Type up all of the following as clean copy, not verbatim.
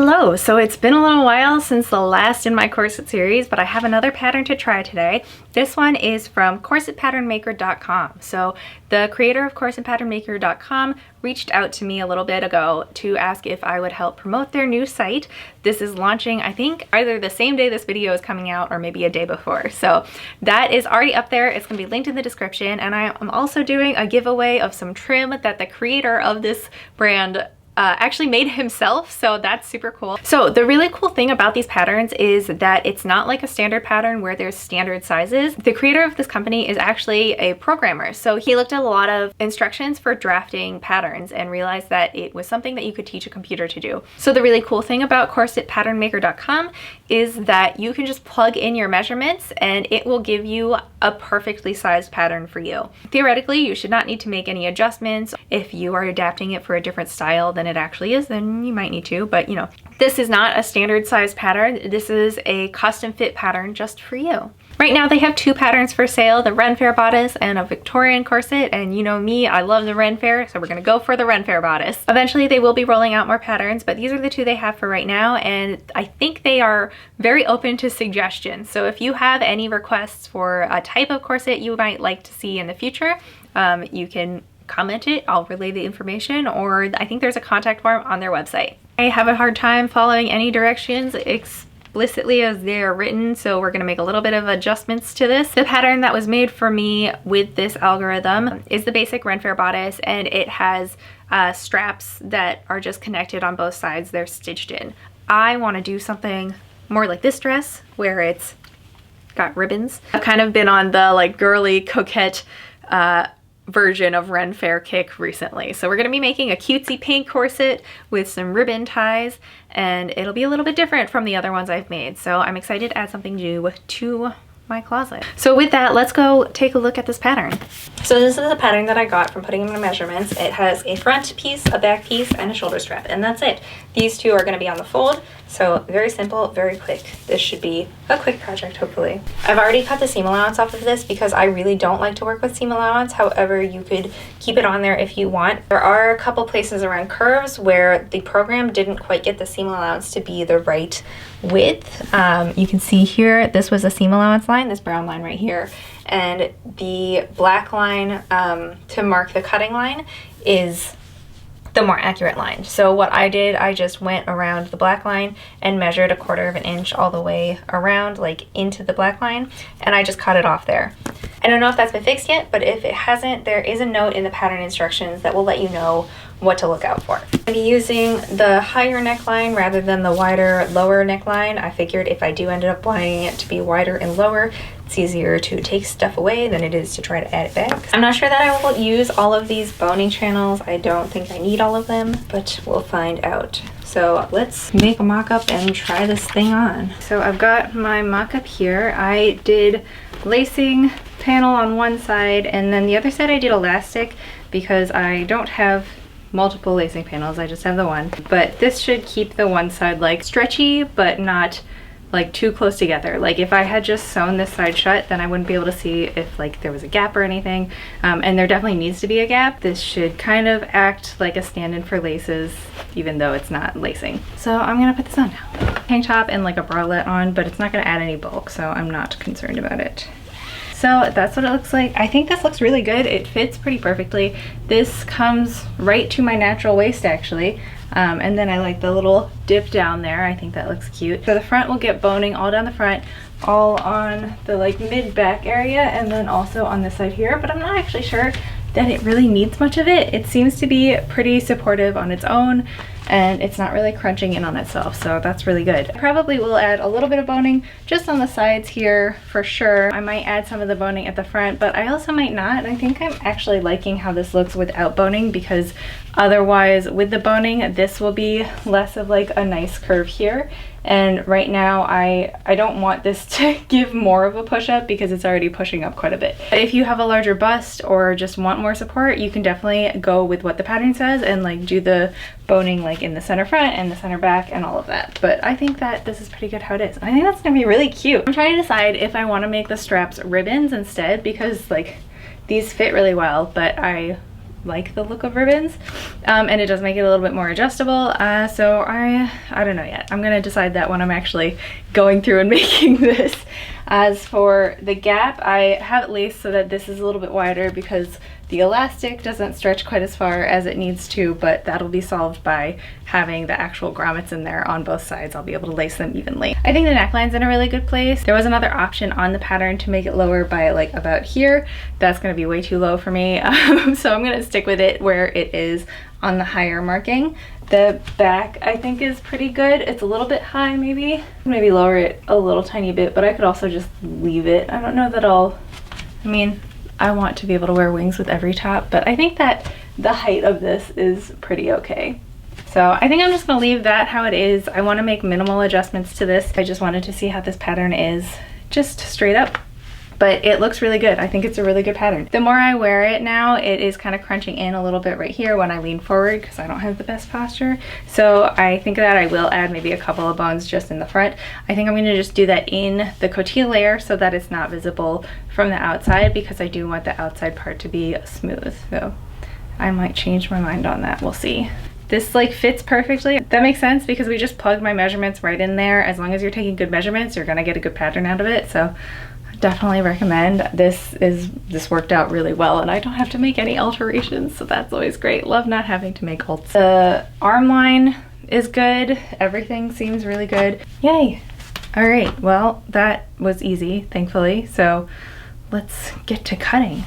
Hello, so it's been a little while since the last in my corset series, but I have another pattern to try today. This one is from corsetpatternmaker.com. So the creator of corsetpatternmaker.com reached out to me a little bit ago to ask if I would help promote their new site. This is launching, I think, either the same day this video is coming out or maybe a day before. So that is already up there. It's gonna be linked in the description. And I am also doing a giveaway of some trim that the creator of this brand actually made himself, so that's super cool. So the really cool thing about these patterns is that it's not like a standard pattern where there's standard sizes. The creator of this company is actually a programmer, so he looked at a lot of instructions for drafting patterns and realized that it was something that you could teach a computer to do. So the really cool thing about corsetpatternmaker.com is that you can just plug in your measurements and it will give you a perfectly sized pattern for you. Theoretically, you should not need to make any adjustments. If you are adapting it for a different style than it actually is, then you might need to, but you know, this is not a standard size pattern. This is a custom fit pattern just for you. Right now they have two patterns for sale, the Ren Fair bodice and a Victorian corset, and you know me, I love the Ren Fair, so we're gonna go for the Ren Fair bodice. Eventually they will be rolling out more patterns, but these are the two they have for right now, and I think they are very open to suggestions. So if you have any requests for a type of corset you might like to see in the future, you can comment it, I'll relay the information, or I think there's a contact form on their website. I have a hard time following any directions explicitly as they are written, so we're going to make a little bit of adjustments to this. The pattern that was made for me with this algorithm is the basic Ren Fair bodice, and it has straps that are just connected on both sides. They're stitched in. I want to do something more like this dress where it's got ribbons. I've kind of been on the like girly coquette version of Ren Fair kick recently. So we're going to be making a cutesy pink corset with some ribbon ties, and it'll be a little bit different from the other ones I've made. So I'm excited to add something new to my closet. So with that, let's go take a look at this pattern. So this is a pattern that I got from putting in my measurements. It has a front piece, a back piece, and a shoulder strap, and that's it. These two are going to be on the fold. So very simple, very quick. This should be a quick project, hopefully. I've already cut the seam allowance off of this because I really don't like to work with seam allowance. However, you could keep it on there if you want. There are a couple places around curves where the program didn't quite get the seam allowance to be the right width. You can see here, this was a seam allowance line, this brown line right here. And the black line to mark the cutting line is the more accurate line. So what I did, I just went around the black line and measured 1/4 of an inch all the way around, like into the black line, and I just cut it off there. I don't know if that's been fixed yet, but if it hasn't, there is a note in the pattern instructions that will let you know what to look out for. I'm using the higher neckline rather than the wider lower neckline. I figured if I do end up wanting it to be wider and lower, it's easier to take stuff away than it is to try to add it back. I'm not sure that I will use all of these boning channels. I don't think I need all of them, but we'll find out. So let's make a mock-up and try this thing on. So I've got my mock-up here. I did lacing panel on one side, and then the other side I did elastic because I don't have multiple lacing panels, I just have the one. But this should keep the one side like stretchy, but not like too close together. Like if I had just sewn this side shut, then I wouldn't be able to see if like there was a gap or anything. And there definitely needs to be a gap. This should kind of act like a stand-in for laces, even though it's not lacing. So I'm gonna put this on now. Tank top and like a bralette on, but it's not gonna add any bulk, so I'm not concerned about it. So that's what it looks like. I think this looks really good. It fits pretty perfectly. This comes right to my natural waist actually. And then I like the little dip down there. I think that looks cute. So the front will get boning all down the front, all on the like mid back area, and then also on this side here, but I'm not actually sure that it really needs much of it. It seems to be pretty supportive on its own, and it's not really crunching in on itself, so that's really good. I probably will add a little bit of boning just on the sides here for sure. I might add some of the boning at the front, but I also might not. I think I'm actually liking how this looks without boning, because otherwise with the boning this will be less of like a nice curve here, and right now I don't want this to give more of a push up because it's already pushing up quite a bit. If you have a larger bust or just want more support, you can definitely go with what the pattern says and like do the boning like in the center front and the center back and all of that. But I think that this is pretty good how it is. I think that's gonna be really cute. I'm trying to decide if I want to make the straps ribbons instead, because like these fit really well, but I like the look of ribbons, and it does make it a little bit more adjustable. So I don't know yet. I'm gonna decide that when I'm actually going through and making this. As for the gap, I have it laced so that this is a little bit wider because the elastic doesn't stretch quite as far as it needs to, but that'll be solved by having the actual grommets in there on both sides. I'll be able to lace them evenly. I think the neckline's in a really good place. There was another option on the pattern to make it lower by like about here. That's gonna be way too low for me. So I'm gonna stick with it where it is on the higher marking. The back I think is pretty good. It's a little bit high maybe lower it a little tiny bit, but I could also just leave it. I don't know that I mean, I want to be able to wear wings with every top, but I think that the height of this is pretty okay. So I think I'm just gonna leave that how it is. I wanna make minimal adjustments to this. I just wanted to see how this pattern is just straight up. But it looks really good. I think it's a really good pattern. The more I wear it now, it is kind of crunching in a little bit right here when I lean forward because I don't have the best posture. So I think that I will add maybe a couple of bones just in the front. I think I'm gonna just do that in the cotillion layer so that it's not visible from the outside because I do want the outside part to be smooth. So I might change my mind on that, we'll see. This like fits perfectly. That makes sense because we just plugged my measurements right in there. As long as you're taking good measurements, you're gonna get a good pattern out of it. So definitely recommend. This worked out really well and I don't have to make any alterations, so that's always great. Love not having to make alts. The arm line is good. Everything seems really good. Yay. All right, well, that was easy, thankfully. So let's get to cutting.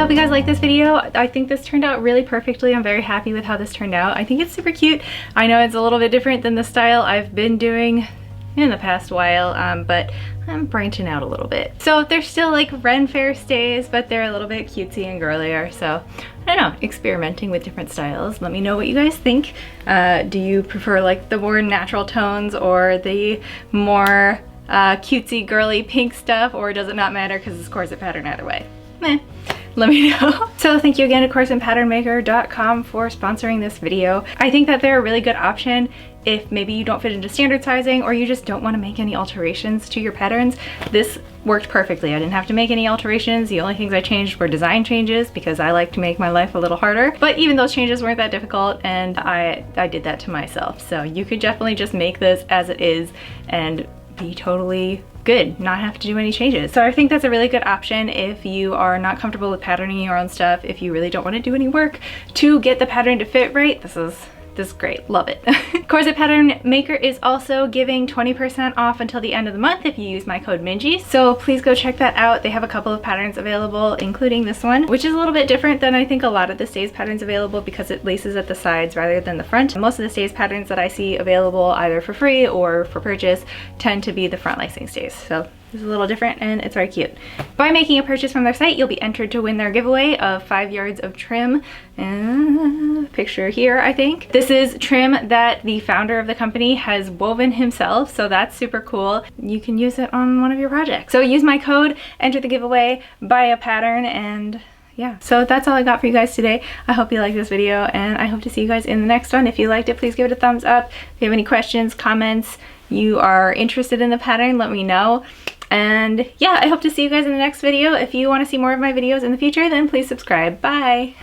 hope you guys like this video. I think this turned out really perfectly. I'm very happy with how this turned out. I think it's super cute. I know it's a little bit different than the style I've been doing in the past while, but I'm branching out a little bit. So they're still like Ren Fair stays, but they're a little bit cutesy and girlier. So I don't know, experimenting with different styles. Let me know what you guys think. Do you prefer like the more natural tones or the more cutesy girly pink stuff, or does it not matter because it's corset pattern either way? Meh. Let me know. So thank you again to corsetpatternmaker.com for sponsoring this video. I think that they're a really good option if maybe you don't fit into standard sizing or you just don't want to make any alterations to your patterns. This worked perfectly. I didn't have to make any alterations. The only things I changed were design changes because I like to make my life a little harder. But even those changes weren't that difficult, and I did that to myself. So you could definitely just make this as it is and be totally good, not have to do any changes. So I think that's a really good option if you are not comfortable with patterning your own stuff, if you really don't want to do any work to get the pattern to fit right. This is great, love it. Corset Pattern Maker is also giving 20% off until the end of the month if you use my code Minji. So please go check that out. They have a couple of patterns available, including this one, which is a little bit different than I think a lot of the stays patterns available because it laces at the sides rather than the front. Most of the stays patterns that I see available either for free or for purchase tend to be the front lacing stays. So this is a little different and it's very cute. By making a purchase from their site, you'll be entered to win their giveaway of 5 yards of trim. And picture here, I think. This is trim that the founder of the company has woven himself, so that's super cool. You can use it on one of your projects. So use my code, enter the giveaway, buy a pattern, and yeah. So that's all I got for you guys today. I hope you liked this video, and I hope to see you guys in the next one. If you liked it, please give it a thumbs up. If you have any questions, comments, you are interested in the pattern, let me know. And yeah, I hope to see you guys in the next video. If you want to see more of my videos in the future, then please subscribe. Bye!